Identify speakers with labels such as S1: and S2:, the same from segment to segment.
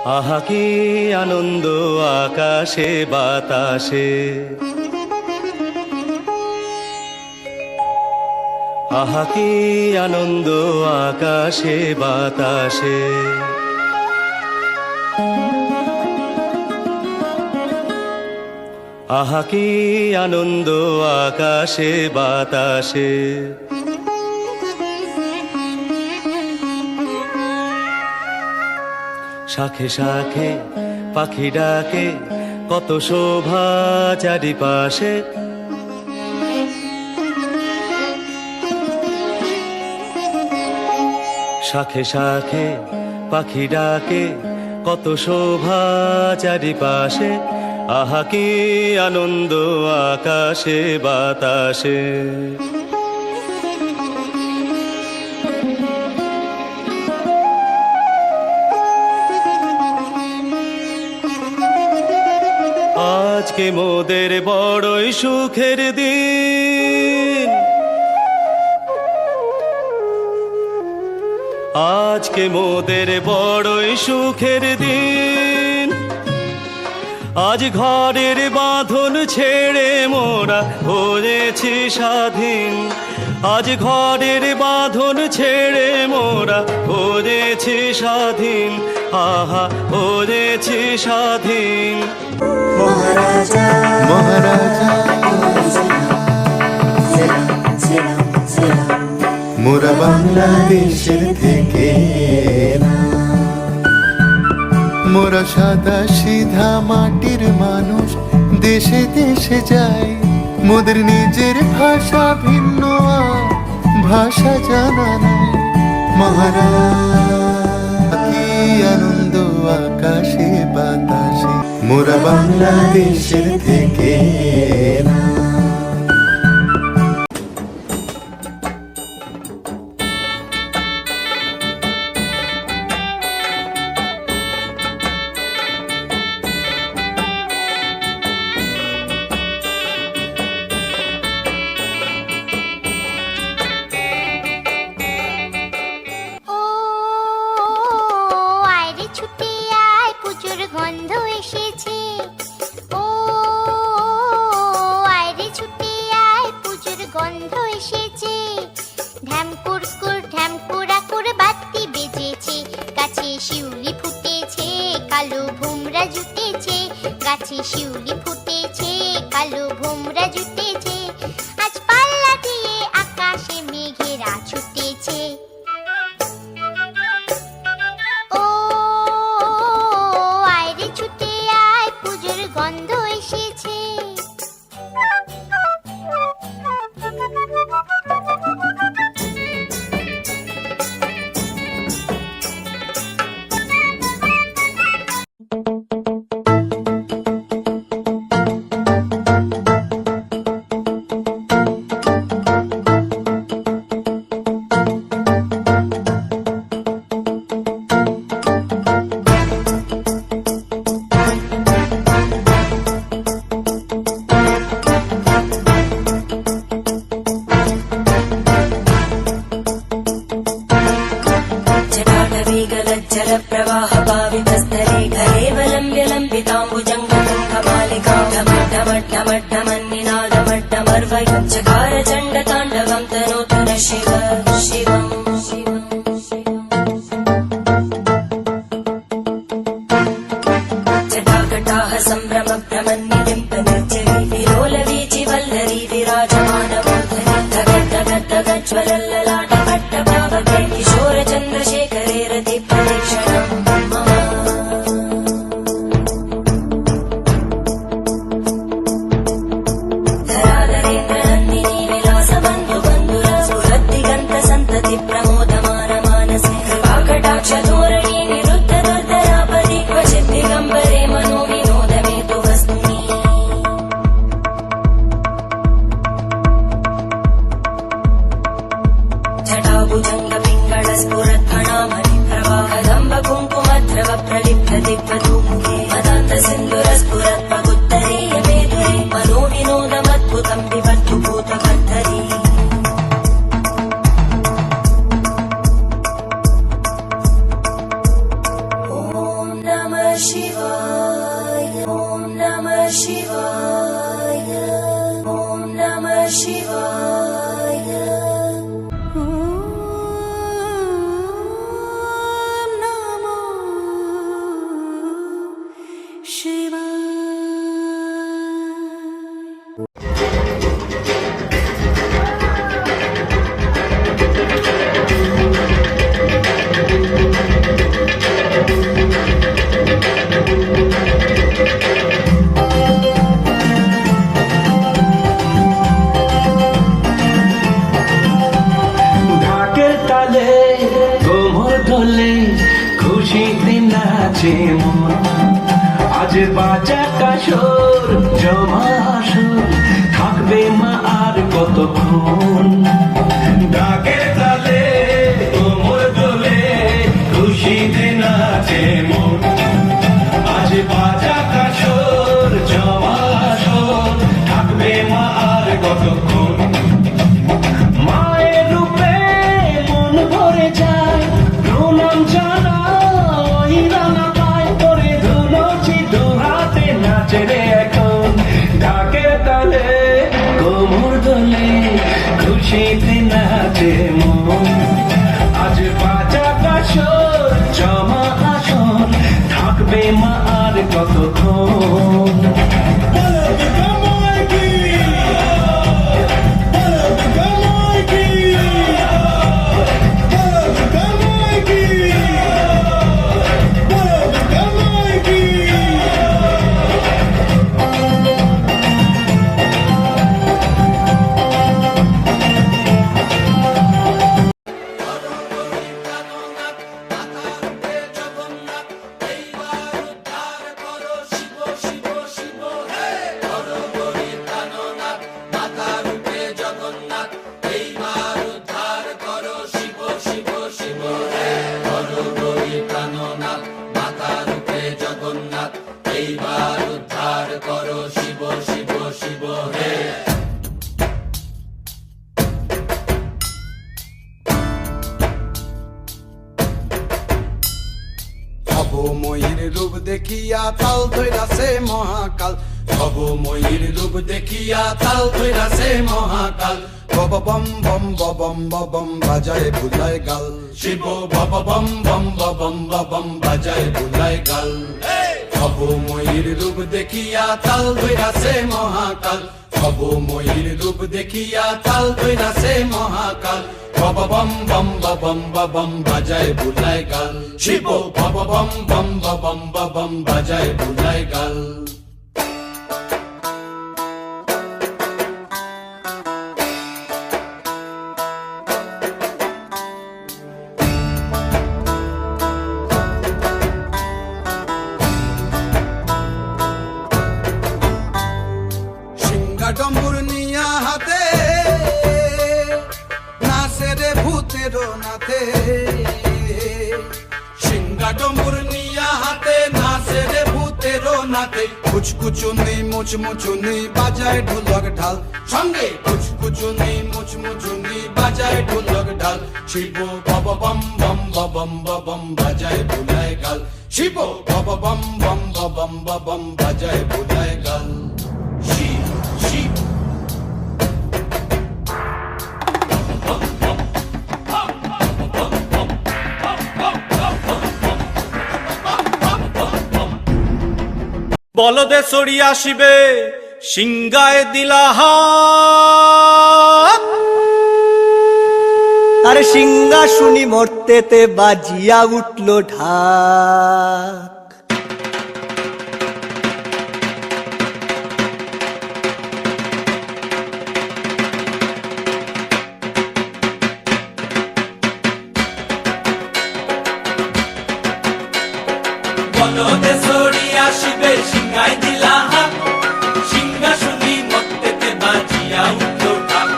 S1: আহা কি আনন্দ আকাশে বাতাসে, আহা কি আনন্দ আকাশে বাতাসে। আহা কি আনন্দ আকাশে বাতাসে। শাখে শাখে পাখি ডাকে, কত শোভা চারিপাশে। শাখে শাখে পাখি ডাকে, কত শোভা চারিপাশে। আহা কি আনন্দ আকাশে বাতাসে। আজকে মোদের বড়ই সুখের দিন, আজকে মোদের বড়ই সুখের দিন। আজ ঘরের বাঁধন ছেড়ে মোরা হয়েছি স্বাধীন। আজ ঘরের বাঁধন ছেড়ে মোরা হয়েছি স্বাধীন। আহা হয়েছি স্বাধীন।
S2: মহারাজা মহারাজা মোরা বাংলাদেশের থেকে, মোরা সাদা সিধা মাটির মানুষ, দেশে দেশে যায়। মোদের নিজের ভাষা ভিন্ন, ভাষা জানা নাই। মহারাজ কি আনন্দ আকাশে বাতাসে, মোরা বাংলাদেশের থেকে।
S3: শিউলি ফুটেছে, কালো ভোমরা জুটেছে। গাছে শিউলি ফুটেছে, কালো ভোমরা জুটেছে। আজ পাল্লা দিয়ে আকাশে মেঘেরা ছুটেছে। ও আয়রে ছুটে আয়, পুজোর গন্ধ এসেছে।
S4: प्रवाह पावितस्तरे कलेवलम्ब्य लम्बिताम्बुजङ्गमालिका ढमड्ढमड्ढमन्निनादमड्ढमर्वयुच्चकार चण्डताण्डवं तनोतु न शिव शिवम्। जटाकटाः सम्भ्रम भ्रमन्निलिम्पनिर्जरी विलोलवीचि वल्लरी विराजमानमूर्धनि धगद्धगद्धगज्ज्वलल्ललाटपट्टभावके किशोरचन्द्रशेखरे रति प्रदक्षिणम् मम। धराधरेन्द्रनन्दिनी विलासबन्धुबन्धुर स्फुरद्दिगन्तसन्तति प्रमोदमान मानसे कृपाकटाक्षधोरणी निरुद्ध दुर्धरापदि क्वचित् दिगम्बरे मनोविनोदमेतु वस्तु
S5: খুশিতে নাচে মন আজ বাজা কাশর জমা আসর থাকবে মা আর কতক্ষণ ডাকের তালে কোমর দোলে খুশিতে নাচে মন আজ বাজা কাশর জমা আসর থাকবে মা আর কতক্ষণ মায়ের রূপে মন ভরে যায় প্রণাম জানাই রানা পায় করে ধুলোছি দু হাতে নাচে রে এখন ডাকে তালে কোমর দোলে খুশিতে নাচে মন আজ বাজা কাশর জমা আসর থাকবে মা আর কতক্ষণ
S6: ময়ূর রূপ দেখিয়া তাল ধৈরাছে মহাকাল ভব ময়ূর রূপ দেখিয়া তাল ধৈরাছে মহাকাল বব বম বম বম বম বাজায় বুলায় গাল শিব বব বম বম বম বম বাজায় বুলায় গাল ভব ময়ূর রূপ দেখিয়া তাল ধৈরাছে মহাকাল ভব ময়ূর রূপ দেখিয়া তাল ধৈরাছে মহাকাল বব বম বম বম বাজায় বুলায় গাল শিব বব বম বম বম বাজায় বুলায় গাল সিংহা ডম্বুর নিয়া হাতে নাচে রে ভূতের নাথে সিংহা ডম্বুর নিয়া হাতে নাচে রে ভূতের নাথে কুচকুচুনি মুচমুচুনি বাজায় ঢোলক ঢাল সঙ্গে কুচকুচুনি মুচমুচুনি বাজায় ঢোলক ঢাল শিব বব বম বম বম বাজায় বুলায় গাল শিব বব বম বম বম বাজায় বুলায় গাল শিব শিব
S1: বলদে সরিয়া আসিবে সিংগায় দিলা হাত
S7: আরে সিংহাসুনি মর্তেতে বাজিয়া উঠল ঢাক
S5: বলদে সরিয়া আসিবে সিংহায় দিলা হাত সিংহাসুনি মর্তেতে বাজিয়া উঠল ঢাক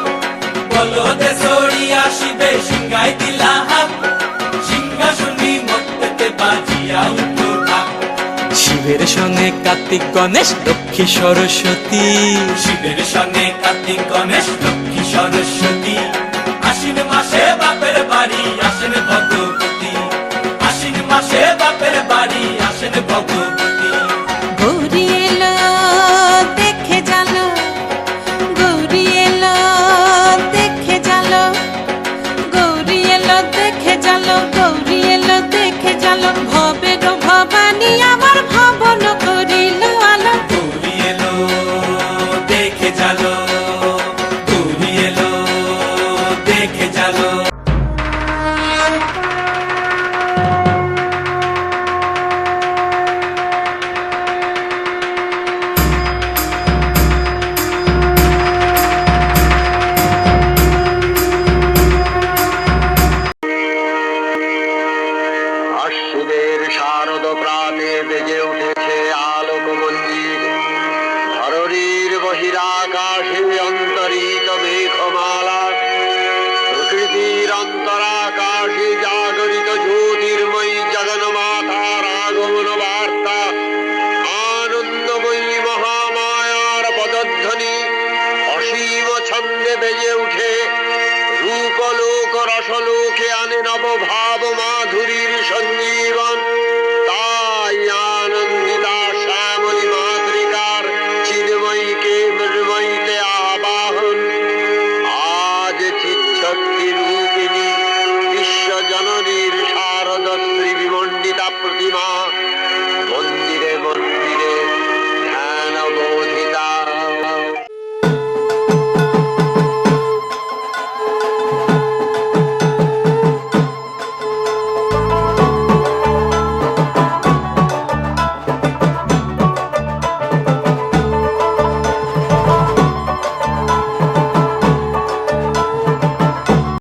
S5: বলদে সরিয়া আসিবে সিংহায় দিলা হাত সিংহাসুনি মর্তেতে বাজিয়া উঠল ঢাক
S8: শিবের সঙ্গে কার্তিক গণেশ লক্ষ্মী সরস্বতী
S5: শিবের সঙ্গে কার্তিক গণেশ লক্ষ্মী সরস্বতী আশ্বিন মাসে বাপের বাড়ি আসেন ভগবতী আশ্বিন মাসে বাপের বাড়ি আসেন ভগবতী
S9: গৌরী এলো দেখে জালো গৌরী এলো দেখে জালো গৌরী এলো দেখে জালো গৌরী এলো দেখে জালো ভবের ভবানী আমার ভবন করিল আলো
S5: গৌরী এলো দেখে জালো গৌরী এলো দেখে জালো
S10: শিবের শারদ প্রাতে বেজে উঠেছে আলোক মঞ্জির ধরণীর বহিরাকাশে অন্তরিত মেঘমালা প্রকৃতির অন্তরাকাশে জাগরিত জ্যোতির্ময়ী জগন্মাতার আগমন বার্তা আনন্দময়ী মহামায়ার পদধ্বনি অসীম ছন্দে বেজে উঠে রূপলোক রসলোকে আনে নব ভাবমা